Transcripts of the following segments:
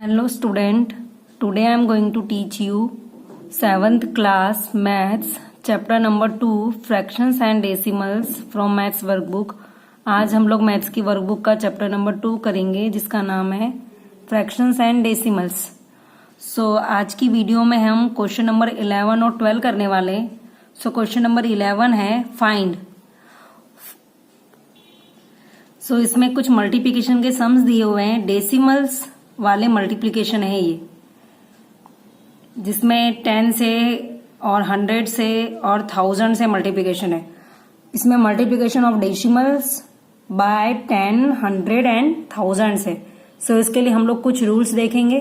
Hello student, today I am going to teach you 7th class maths chapter number 2 fractions and decimals from maths workbook। आज हम लोग maths की workbook का chapter number 2 करेंगे जिसका नाम है फ्रैक्शंस एंड डेसिमल्स। आज की वीडियो में हम क्वेश्चन नंबर 11 और 12 करने वाले। क्वेश्चन नंबर 11 है फाइंड। इसमें कुछ मल्टीप्लिकेशन के सम्स दिए हुए हैं, डेसिमल्स वाले मल्टीप्लिकेशन है ये, जिसमें 10 से और 100 से और 1000 से मल्टीप्लिकेशन है। इसमें multiplication of decimals by 10, 100 and 1000 से। इसके लिए हम लोग कुछ रूल्स देखेंगे।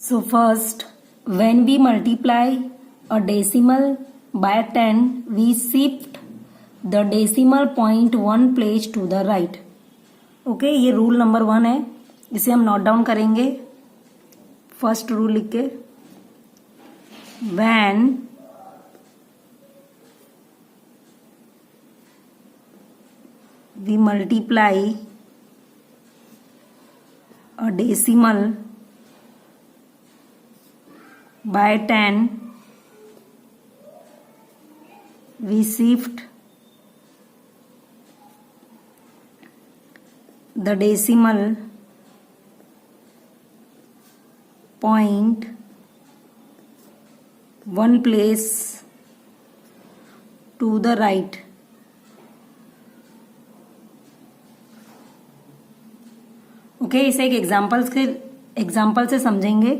First, when we multiply a decimal by 10 we shift the decimal point 1 place to the right. Okay, ये रूल नंबर 1 है, इसे हम नोट डाउन करेंगे। फर्स्ट रूल लिख के, when we multiply a decimal by 10 we shift the decimal point 1 place to the right। Okay, इसे एक example से समझेंगे।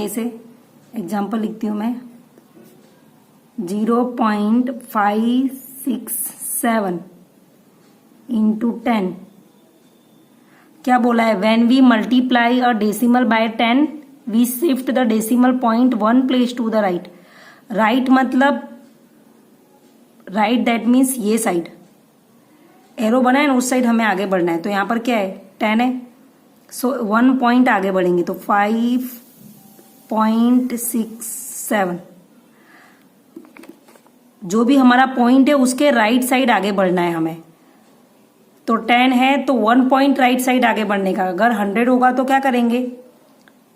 इसे एग्जाम्पल लिखती हूं मैं। 0.567 इंटू 10 क्या बोला है? When we multiply a decimal by 10 we shift the decimal point 1 place to the right. Right मतलब राइट, दैट मीन्स ये साइड एरो बना है ना, उस साइड हमें आगे बढ़ना है। तो यहां पर क्या है? 10 है, 1 पॉइंट आगे बढ़ेंगे तो 5.67। जो भी हमारा पॉइंट है उसके राइट साइड आगे बढ़ना है हमें। तो 10 है तो 1 पॉइंट राइट साइड आगे बढ़ने का। अगर 100 होगा तो क्या करेंगे?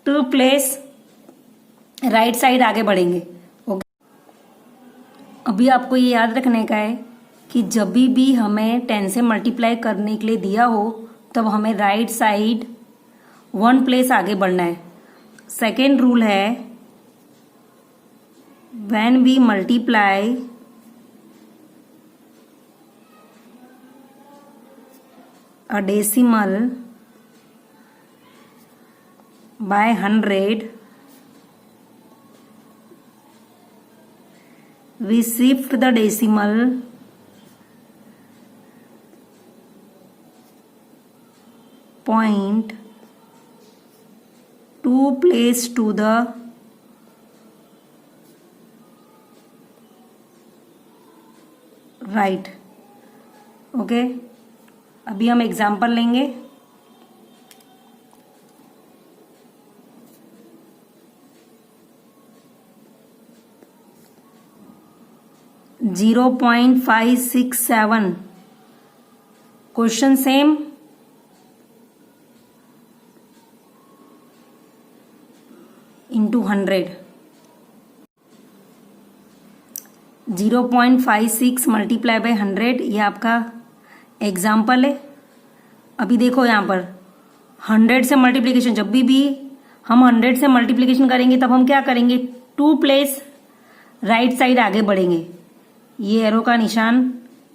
2 प्लेस राइट साइड आगे बढ़ेंगे। ओके, अभी आपको ये याद रखने का है कि जब भी हमें 10 से मल्टीप्लाई करने के लिए दिया हो तब हमें राइट साइड 1 प्लेस आगे बढ़ना है। सेकेंड रूल है, when we multiply a decimal by 100 we shift the decimal point 2 place to the right। Okay, अभी हम एग्जाम्पल लेंगे। .567 question same, into 100। 0.56 multiply by 100, ये आपका एग्जाम्पल है। अभी देखो यहां पर 100 से मल्टीप्लिकेशन, जब भी हम 100 से मल्टीप्लिकेशन करेंगे तब हम क्या करेंगे? 2 प्लेस राइट साइड आगे बढ़ेंगे। ये एरो का निशान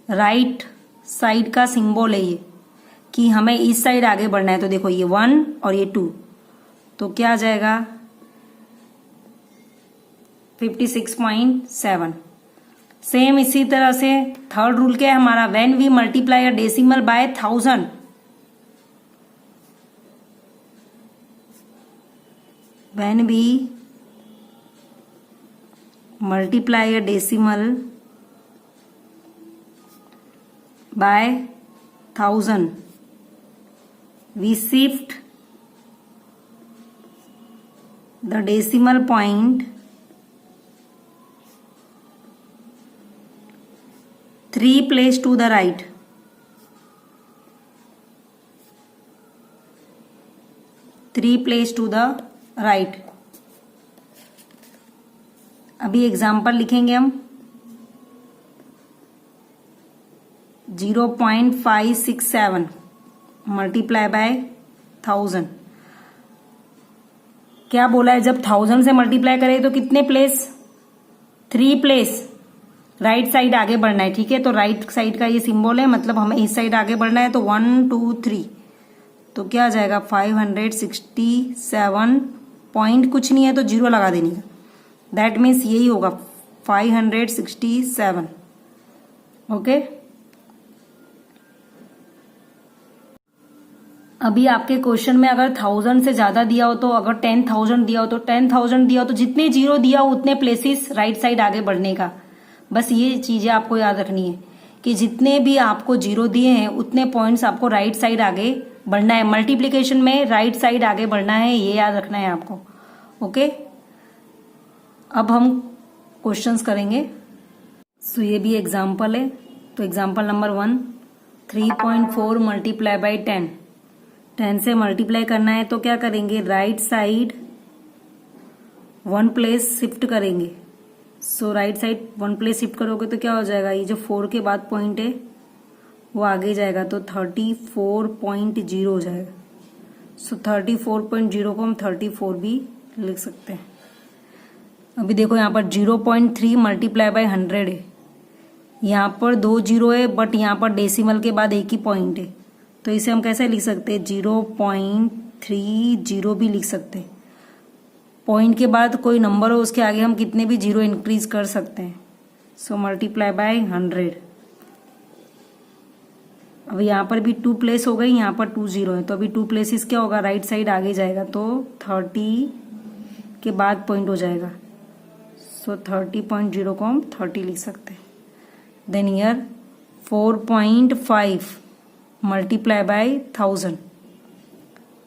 राइट साइड का सिंबल है ये, कि हमें इस साइड आगे बढ़ना है। तो देखो ये 1 और ये 2, तो क्या आ जाएगा? 56.7। सेम इसी तरह से थर्ड रूल क्या है हमारा? When we multiply a decimal by 1000 when we multiply a decimal by 1000 we shift the decimal point 3 place to the right। 3 place to the right. अभी एग्जाम्पल लिखेंगे हम 0.567 मल्टीप्लाई बाय 1000। क्या बोला है, जब 1000 से मल्टीप्लाई करें तो कितने प्लेस, 3 प्लेस राइट साइड आगे बढ़ना है। ठीक है, तो राइट साइड का ये सिंबल है, मतलब हमें इस साइड आगे बढ़ना है। तो 1 2 3 तो क्या आ जाएगा 567 पॉइंट कुछ नहीं है तो जीरो लगा देने का। दैट मीन्स यही होगा 567। ओके, अभी आपके क्वेश्चन में अगर 1000 से ज्यादा दिया हो तो, अगर 10,000 दिया हो तो 10,000 दिया हो तो जितने जीरो दिया हो उतने प्लेसेस राइट साइड आगे बढ़ने का। बस ये चीजें आपको याद रखनी है कि जितने भी आपको जीरो दिए हैं उतने पॉइंट्स आपको राइट साइड आगे बढ़ना है। मल्टीप्लिकेशन में राइट साइड आगे बढ़ना है, ये याद रखना है आपको। ओके, अब हम क्वेश्चंस करेंगे। सो ये भी एग्जाम्पल है। तो एग्जाम्पल नंबर 1, 3.4 मल्टीप्लाई बाई 10। 10 से मल्टीप्लाई करना है तो क्या करेंगे, राइट साइड 1 प्लेस शिफ्ट करेंगे। सो राइट साइड 1 प्लेस शिफ्ट करोगे तो क्या हो जाएगा, ये जो 4 के बाद पॉइंट है वो आगे जाएगा तो 34.0 हो जाएगा। सो 34.0 को हम 34 भी लिख सकते हैं। अभी देखो यहाँ पर 0.3 मल्टीप्लाई बाय 100 है। यहाँ पर 2 जीरो है बट यहाँ पर डेसिमल के बाद एक ही पॉइंट है, तो इसे हम कैसे लिख सकते हैं, 0.30 भी लिख सकते हैं। पॉइंट के बाद कोई नंबर हो उसके आगे हम कितने भी जीरो इंक्रीज कर सकते हैं। So multiply by 100। अब यहाँ पर भी 2 प्लेस हो गई, यहाँ पर 2 जीरो है तो अभी 2 प्लेसेस क्या होगा, राइट साइड आगे जाएगा तो 30 के बाद पॉइंट हो जाएगा। सो 30.0 को हम 30 लिख सकते हैं। Then here 4.5 multiply by 1000।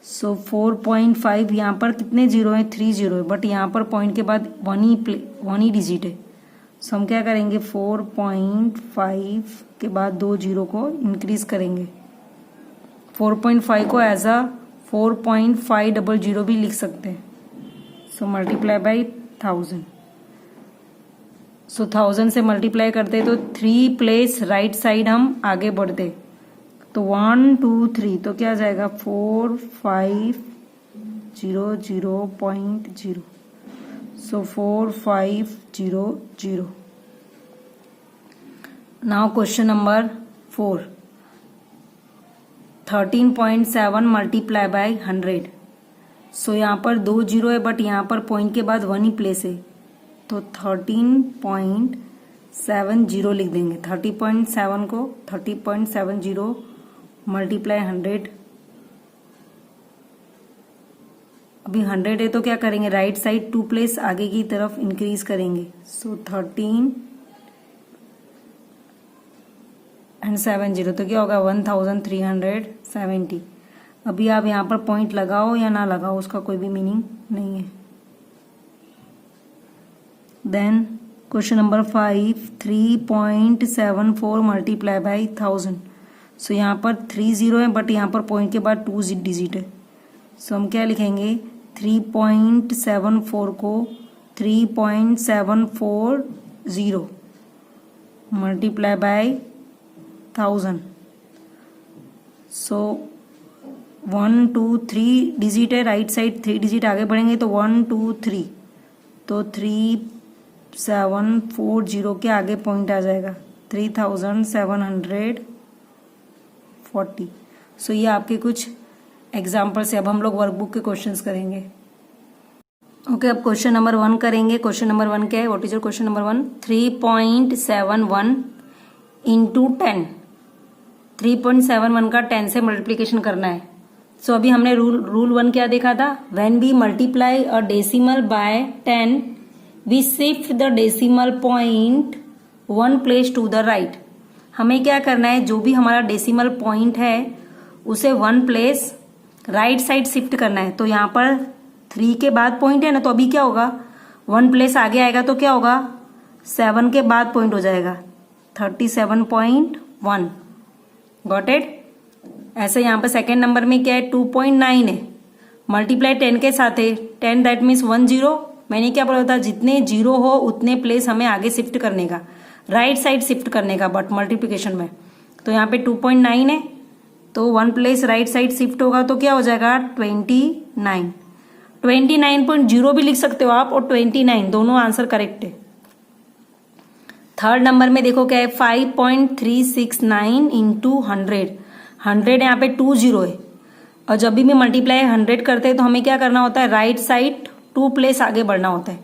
So 4.5 यहाँ पर कितने जीरो है, 3 जीरो है बट यहाँ पर पॉइंट के बाद वन ही डिजिट है। सो हम क्या करेंगे, 4.5 के बाद 2 जीरो को इंक्रीज करेंगे। 4.5 को एज अ 4.500 भी लिख सकते हैं। So multiply by 1000। सो 1000 से मल्टीप्लाई करते तो 3 प्लेस राइट साइड हम आगे बढ़ते तो 1 2 3 तो क्या आ जाएगा 4500.0। सो 4500। Now question number 4, 13.7 multiply by 100। सो यहाँ पर 2 जीरो है बट यहाँ पर पॉइंट के बाद 1 ही प्लेस है तो 13.70 लिख देंगे। 30.7 को 30.70 मल्टीप्लाई 100। अभी 100 है तो क्या करेंगे, राइट साइड 2 प्लेस आगे की तरफ इंक्रीज करेंगे। सो 13.70 तो क्या होगा 1370। अभी आप यहाँ पर पॉइंट लगाओ या ना लगाओ उसका कोई भी मीनिंग नहीं है। Then question number 5, 3.74 multiply by 1000। So यहाँ पर 3 जीरो है बट यहाँ पर पॉइंट के बाद 2 डिजिट है। सो हम क्या लिखेंगे, 3.74 को 3.740 मल्टीप्लाई बाय 1000। सो 1 2 3 डिजिट है, राइट साइड 3 डिजिट आगे बढ़ेंगे तो 1 2 3 तो 3740 के आगे पॉइंट आ जाएगा 3740। सो ये आपके कुछ एग्जाम्पल से। अब हम लोग वर्कबुक के क्वेश्चंस करेंगे। ओके, अब क्वेश्चन नंबर 1 करेंगे। क्वेश्चन नंबर 1 क्या है, what is your question number 1, 3.71 into 10। 3.71 का 10 से मल्टीप्लीकेशन करना है। सो अभी हमने रूल 1 क्या देखा था, when we multiply a decimal by 10 we shift the decimal point 1 place to the right. हमें क्या करना है, जो भी हमारा डेसिमल पॉइंट है उसे 1 प्लेस राइट साइड शिफ्ट करना है। तो यहाँ पर 3 के बाद पॉइंट है ना, तो अभी क्या होगा 1 प्लेस आगे आएगा तो क्या होगा 7 के बाद पॉइंट हो जाएगा 37.1। Got it. ऐसे यहाँ पर सेकेंड नंबर में क्या है 2.9 है मल्टीप्लाई 10 के साथ है, 10 दैट मीन्स 1 0। मैंने क्या बोला था, जितने जीरो हो उतने प्लेस हमें आगे शिफ्ट करने का, राइट साइड शिफ्ट करने का, बट मल्टीप्लिकेशन में। तो यहाँ पे 2.9 है, तो 1 प्लेस राइट साइड शिफ्ट होगा तो क्या हो जाएगा 29। 29.0 भी लिख सकते हो आप, और 29 दोनों आंसर करेक्ट है। थर्ड नंबर में देखो क्या है, 5.369 इंटू 100। 100 यहाँ पे 2 0 है, और जब भी मल्टीप्लाई 100 करते हैं तो हमें क्या करना होता है, राइट साइड 2 प्लेस आगे बढ़ना होता है।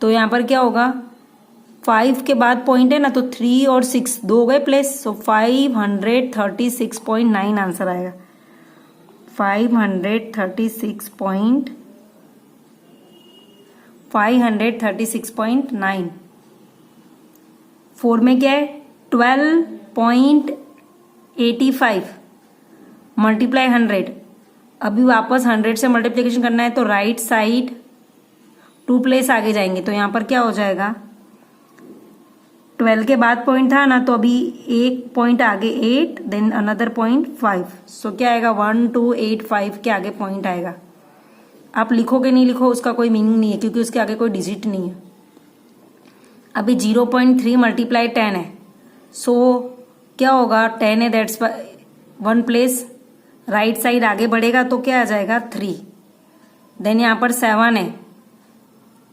तो यहाँ पर क्या होगा, 5 के बाद पॉइंट है ना, तो 3 और 6 दो गए प्लेस, सो 536.9 आंसर आएगा। 536.9। 4 में क्या है, 12.85 मल्टीप्लाई 100। अभी वापस 100 से मल्टीप्लिकेशन करना है तो राइट साइड 2 प्लेस आगे जाएंगे, तो यहां पर क्या हो जाएगा, 12 के बाद पॉइंट था ना, तो अभी एक पॉइंट आगे 8, देन अनदर पॉइंट 5, सो क्या आएगा 1285 के आगे पॉइंट आएगा। आप लिखोगे नहीं लिखो उसका कोई मीनिंग नहीं है, क्योंकि उसके आगे कोई डिजिट नहीं है। अभी 0.3 मल्टीप्लाई 10 है, सो क्या होगा, 10 है दैट्स 1 प्लेस राइट साइड आगे बढ़ेगा तो क्या आ जाएगा 3। देन यहां पर 7 है,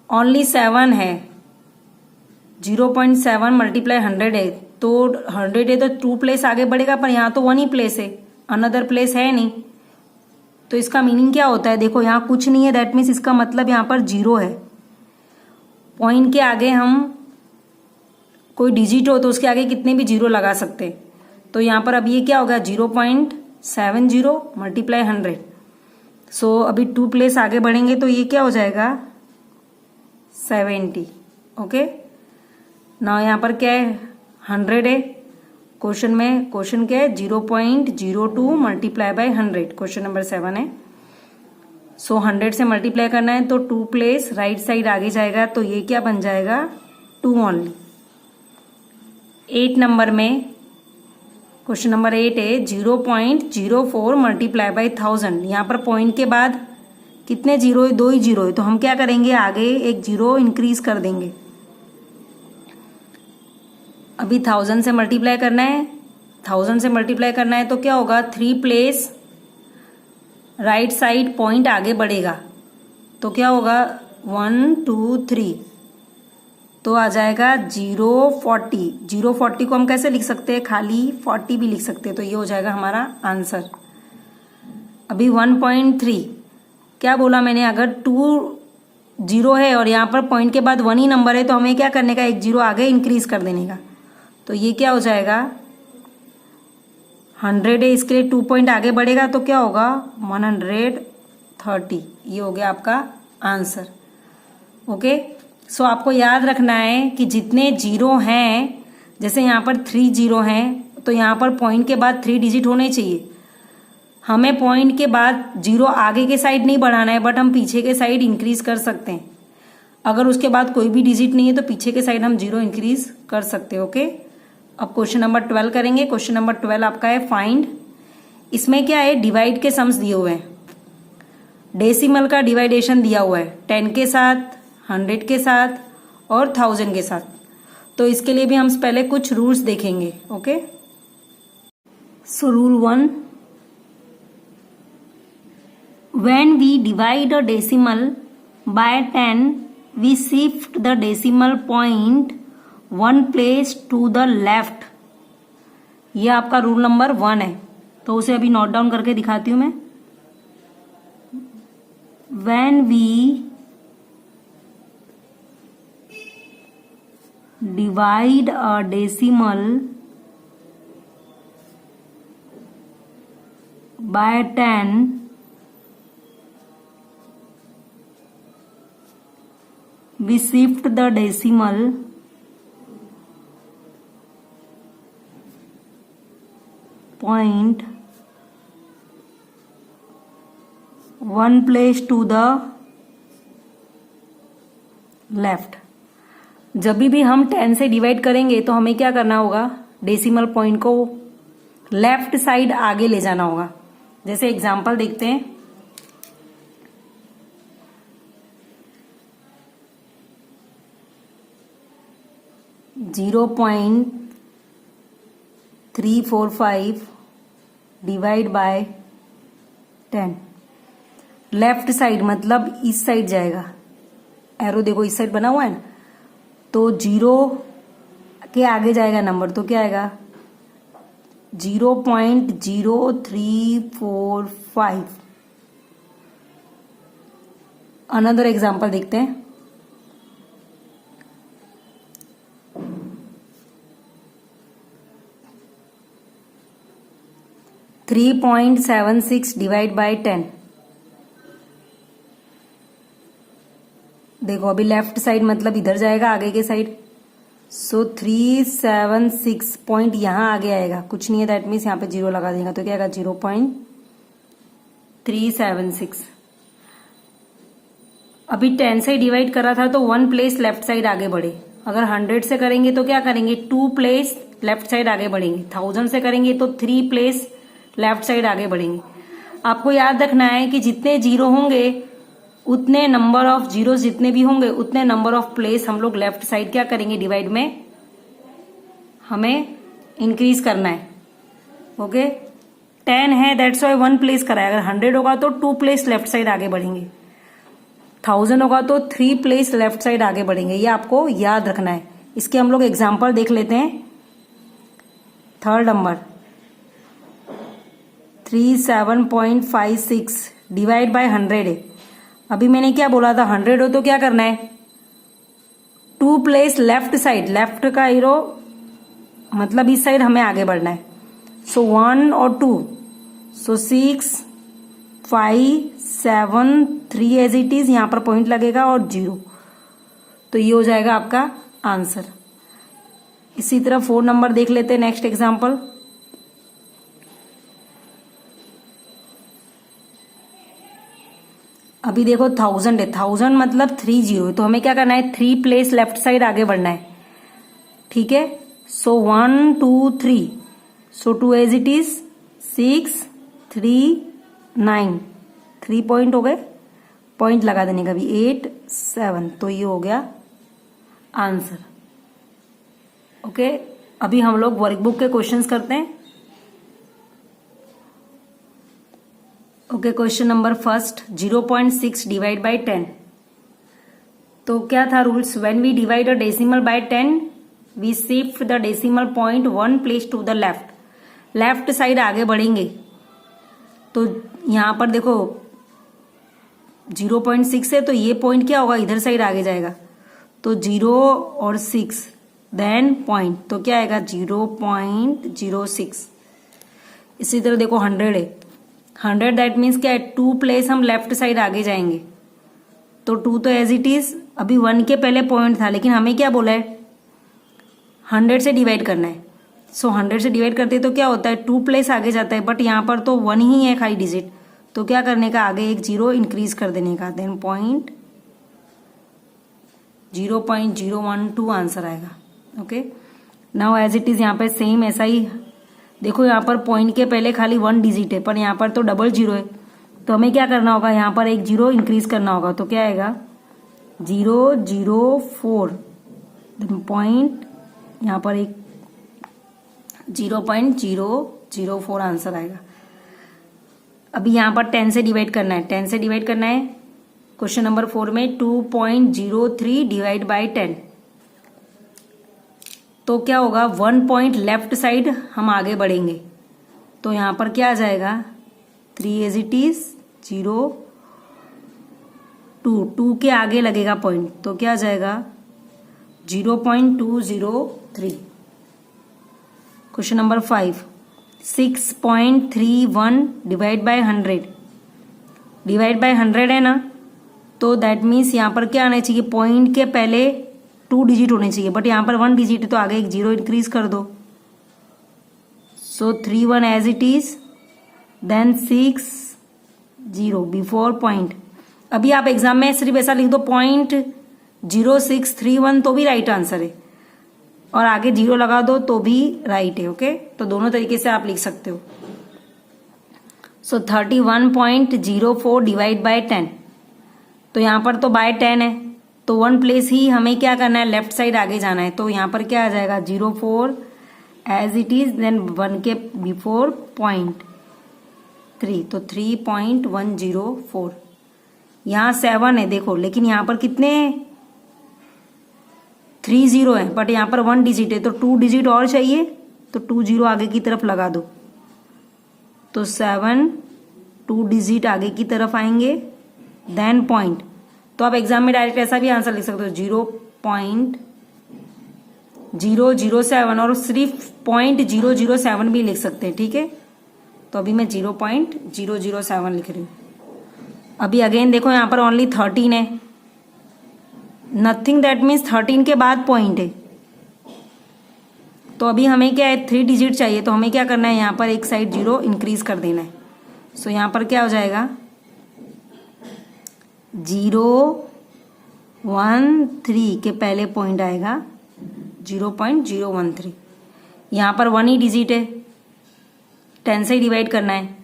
ओनली 7 है, 0.7 मल्टीप्लाई 100 है, तो 100 है तो 2 प्लेस आगे बढ़ेगा, पर यहां तो 1 ही प्लेस है, अनदर प्लेस है नहीं। तो इसका मीनिंग क्या होता है, देखो यहां कुछ नहीं है, दैट मीन्स इसका मतलब यहां पर 0 है। पॉइंट के आगे हम कोई डिजिट हो तो उसके आगे कितने भी 0 लगा सकते हैं। तो यहां पर अब ये क्या होगा, 0.70 मल्टीप्लाई 100। सो अभी 2 प्लेस आगे बढ़ेंगे तो ये क्या हो जाएगा 70। ओके, ना यहाँ पर क्या है 100 है, क्वेश्चन में क्वेश्चन क्या है 0.02 मल्टीप्लाई बाय 100, क्वेश्चन नंबर 7 है। सो 100 से मल्टीप्लाई करना है तो 2 प्लेस राइट साइड आगे जाएगा, तो ये क्या बन जाएगा 2 ओनली। 8 नंबर में क्वेश्चन नंबर 8 है 0.04 मल्टीप्लाई बाय 1000। यहाँ पर पॉइंट के बाद कितने जीरो है, 2 ही जीरो है, तो हम क्या करेंगे आगे एक जीरो इंक्रीज कर देंगे। अभी 1000 से मल्टीप्लाई करना है, 1000 से मल्टीप्लाई करना है तो क्या होगा 3 प्लेस राइट साइड पॉइंट आगे बढ़ेगा, तो क्या होगा 1 2 3, तो आ जाएगा 040। 040 को हम कैसे लिख सकते हैं, खाली 40 भी लिख सकते हैं, तो ये हो जाएगा हमारा आंसर। अभी 1.3 क्या बोला मैंने, अगर 2 0 है और यहाँ पर पॉइंट के बाद 1 ही नंबर है तो हमें क्या करने का, एक 0 आगे इंक्रीज कर देने का, तो ये क्या हो जाएगा 100 है, इसके लिए 2 पॉइंट आगे बढ़ेगा तो क्या होगा 130। ये हो गया आपका आंसर। ओके, सो आपको याद रखना है कि जितने जीरो हैं, जैसे यहाँ पर 3 जीरो हैं, तो यहाँ पर पॉइंट के बाद 3 डिजिट होने चाहिए। हमें पॉइंट के बाद 0 आगे के साइड नहीं बढ़ाना है, बट हम पीछे के साइड इंक्रीज कर सकते हैं। अगर उसके बाद कोई भी डिजिट नहीं है तो पीछे के साइड हम 0 इंक्रीज कर सकते हैं। ओके, अब क्वेश्चन नंबर 12 करेंगे। क्वेश्चन नंबर 12 आपका है फाइंड। इसमें क्या है, डिवाइड के सम्स दिए हुए हैं, डेसिमल का डिवाइडेशन दिया हुआ है 10 के साथ, 100 के साथ और 1000 के साथ। तो इसके लिए भी हम पहले कुछ रूल्स देखेंगे। Okay, so rule 1, when we divide a decimal by 10 we shift the decimal point 1 place to the left. ये आपका रूल नंबर 1 है, तो उसे अभी नोट डाउन करके दिखाती हूं मैं। When we divide a decimal by 10 we shift the decimal point 1 place to the left। जब भी हम 10 से डिवाइड करेंगे तो हमें क्या करना होगा, डेसिमल पॉइंट को लेफ्ट साइड आगे ले जाना होगा। जैसे एग्जांपल देखते हैं, 0.345 डिवाइड बाय 10। लेफ्ट साइड मतलब इस साइड जाएगा, एरो देखो इस साइड बना हुआ है ना, तो 0 के आगे जाएगा नंबर, तो क्या आएगा 0.0345। अनदर एग्जाम्पल देखते हैं। $3.76 डिवाइड बाय 10। देखो अभी लेफ्ट साइड मतलब इधर जाएगा आगे के साइड, सो 376 पॉइंट यहां आगे आएगा, कुछ नहीं है, दैट मीन्स यहाँ पे 0 लगा देगा, तो क्या आएगा 0.376। अभी 10 से डिवाइड करा था तो 1 प्लेस लेफ्ट साइड आगे बढ़े। अगर 100 से करेंगे तो क्या करेंगे 2 प्लेस लेफ्ट साइड आगे बढ़ेंगे। 1000 से करेंगे तो 3 प्लेस लेफ्ट साइड आगे बढ़ेंगे। आपको याद रखना है कि जितने जीरो होंगे उतने नंबर ऑफ जीरो, जितने भी होंगे उतने नंबर ऑफ प्लेस हम लोग लेफ्ट साइड क्या करेंगे डिवाइड में हमें इंक्रीज करना है। ओके 10 है दैट्स वाई 1 प्लेस करा है। अगर 100 होगा तो 2 प्लेस लेफ्ट साइड आगे बढ़ेंगे, 1000 होगा तो 3 प्लेस लेफ्ट साइड आगे बढ़ेंगे। ये आपको याद रखना है। इसके हम लोग एग्जाम्पल देख लेते हैं। थर्ड नंबर 37.56 डिवाइड बाय 100 है। अभी मैंने क्या बोला था 100 हो तो क्या करना है 2 प्लेस लेफ्ट साइड, लेफ्ट का एरो मतलब इस साइड हमें आगे बढ़ना है। सो 1 और 2, सो 6 5 7 3 एज इट इज, यहां पर पॉइंट लगेगा और 0, तो ये हो जाएगा आपका आंसर। इसी तरह 4 नंबर देख लेते हैं। नेक्स्ट एग्जांपल अभी देखो 1000 है, 1000 मतलब 3 जीरो है, तो हमें क्या करना है 3 प्लेस लेफ्ट साइड आगे बढ़ना है। ठीक है, सो 1 2 3, सो 2 एज इट इज 6 3 9, 3 पॉइंट हो गए, पॉइंट लगा देने का भी 8 7, तो ये हो गया आंसर। ओके अभी हम लोग वर्कबुक के क्वेश्चंस करते हैं। Okay question number first 0.6 divide by 10। तो क्या था rules, when we divide a decimal by 10 we shift the decimal point 1 place to the left. Left side आगे बढ़ेंगे, तो यहां पर देखो 0.6 है तो ये पॉइंट क्या होगा इधर साइड आगे जाएगा, तो 0 और 6 देन पॉइंट, तो क्या आएगा 0.06। इसी तरह देखो 100 है, 100 दैट मीन्स क्या है 2 प्लेस हम लेफ्ट साइड आगे जाएंगे, तो 2 तो एज इट इज, अभी 1 के पहले पॉइंट था लेकिन हमें क्या बोला है 100 से डिवाइड करना है। सो 100 से डिवाइड करते तो क्या होता है 2 प्लेस आगे जाता है, बट यहाँ पर तो 1 ही है खाली डिजिट, तो क्या करने का आगे एक 0 इंक्रीज कर देने का, देन पॉइंट 0.012 आंसर आएगा। Okay now as it is यहाँ पे सेम ऐसा ही देखो, यहाँ पर पॉइंट के पहले खाली 1 डिजिट है पर यहाँ पर तो डबल 0 है, तो हमें क्या करना होगा यहाँ पर एक 0 इंक्रीज करना होगा, तो क्या आएगा 004, देन पॉइंट यहाँ पर एक 0.004 आंसर आएगा। अभी यहाँ पर 10 से डिवाइड करना है, 10 से डिवाइड करना है क्वेश्चन नंबर 4 में 2.03 डिवाइड बाय 10। तो क्या होगा 1 पॉइंट लेफ्ट साइड हम आगे बढ़ेंगे, तो यहां पर क्या आ जाएगा 3 एज इट इज 0 2 के आगे लगेगा पॉइंट, तो क्या आ जाएगा 0.203। Question number 5 6.31 divide by 100। Divide by 100 है ना, तो दैट मीन्स यहां पर क्या आना चाहिए पॉइंट के पहले 2 डिजिट होने चाहिए, बट यहां पर 1 डिजिट है तो आगे एक 0 इंक्रीज कर दो, so 31 as it is, then 6 0 before point. अभी आप एग्जाम में सिर्फ ऐसा लिख दो 0.0631 तो भी राइट आंसर है, और आगे 0 लगा दो तो भी राइट है। ओके तो दोनों तरीके से आप लिख सकते हो। सो 31.04 डिवाइड बाय 10, तो यहां पर तो बाय 10 है, तो 1 प्लेस ही हमें क्या करना है, लेफ्ट साइड आगे जाना है। तो यहाँ पर क्या आ जाएगा 04 एज इट इज, देन 1 के बिफोर 0.3, तो 3.104। यहाँ 7 है देखो, लेकिन यहाँ पर कितने 3 0 है, बट यहाँ पर 1 डिजिट है, तो 2 डिजिट और चाहिए, तो 2 0 आगे की तरफ लगा दो। तो 7 2 डिजिट आगे की तरफ आएंगे, देन पॉइंट। तो आप एग्जाम में डायरेक्ट ऐसा भी आंसर लिख सकते हो 0.007, और सिर्फ 0.007 भी लिख सकते हैं, ठीक है। तो अभी मैं 0.007 लिख रही हूँ। अभी अगेन देखो यहाँ पर ओनली 13 है, नथिंग, दैट मीन्स 13 के बाद पॉइंट है। तो अभी हमें क्या है 3 डिजिट चाहिए, तो हमें क्या करना है, यहाँ पर एक साइड 0 इंक्रीज कर देना है। सो यहाँ पर क्या हो जाएगा 013 के पहले पॉइंट आएगा 0.013। यहाँ पर 1 ही डिजिट है, 10 से डिवाइड करना है,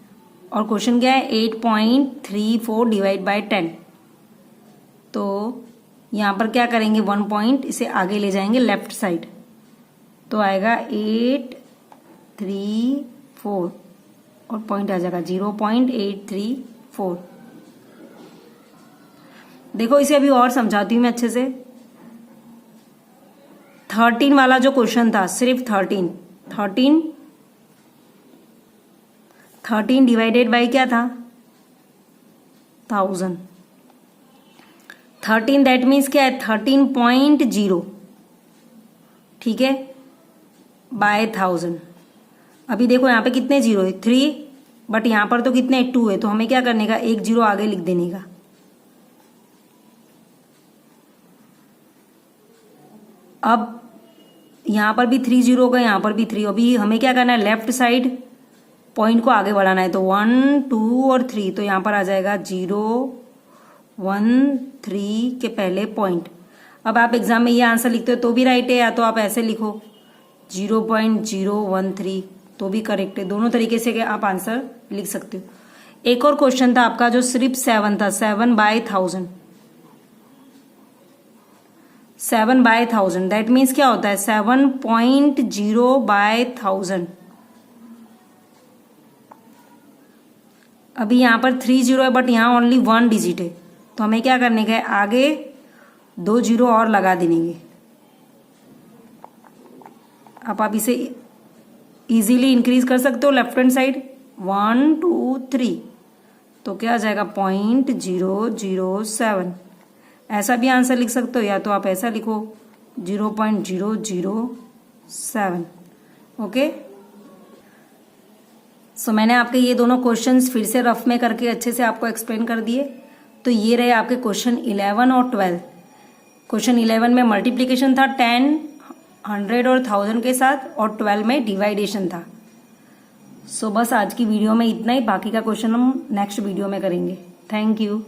और क्वेश्चन क्या है 8.34 डिवाइड बाय 10। तो यहाँ पर क्या करेंगे 1 पॉइंट इसे आगे ले जाएंगे लेफ्ट साइड, तो आएगा 834 और पॉइंट आ जाएगा 0.834। देखो इसे अभी और समझाती हूँ मैं अच्छे से। 13 वाला जो क्वेश्चन था, सिर्फ 13 डिवाइडेड बाय क्या था 1000। 13 दैट मीन्स क्या है 13.0, ठीक है, बाय 1000। अभी देखो यहाँ पे कितने 0 है 3, बट यहाँ पर तो कितने 2 है, तो हमें क्या करने का, एक 0 आगे लिख देने का। अब यहाँ पर भी 3 0 होगा, यहाँ पर भी 3। अभी हमें क्या करना है, लेफ्ट साइड पॉइंट को आगे बढ़ाना है, तो 1 2 और 3, तो यहाँ पर आ जाएगा 013 के पहले पॉइंट। अब आप एग्जाम में ये आंसर लिखते हो तो भी राइट है, या तो आप ऐसे लिखो 0.013 तो भी करेक्ट है। दोनों तरीके से आप आंसर लिख सकते हो। एक और क्वेश्चन था आपका जो सिर्फ 7 था, 7 बाय 1000। 7 बाय 1000 दैट मीन्स क्या होता है 7.0 बाय 1000। अभी यहाँ पर 3 0 है, बट यहाँ ओनली 1 डिजिट है, तो हमें क्या करने का है, आगे 2 0 और लगा देंगे। आप इसे इजीली इंक्रीज कर सकते हो लेफ्ट हैंड साइड, 1 2 3, तो क्या आ जाएगा 0.007। ऐसा भी आंसर लिख सकते हो, या तो आप ऐसा लिखो 0.007। ओके, सो मैंने आपके ये दोनों क्वेश्चंस फिर से रफ में करके अच्छे से आपको एक्सप्लेन कर दिए। तो ये रहे आपके क्वेश्चन 11 और 12। क्वेश्चन 11 में मल्टीप्लिकेशन था 10, 100 और 1000 के साथ, और 12 में डिवाइडेशन था। सो बस आज की वीडियो में इतना ही, बाकी का क्वेश्चन हम नेक्स्ट वीडियो में करेंगे। Thank you.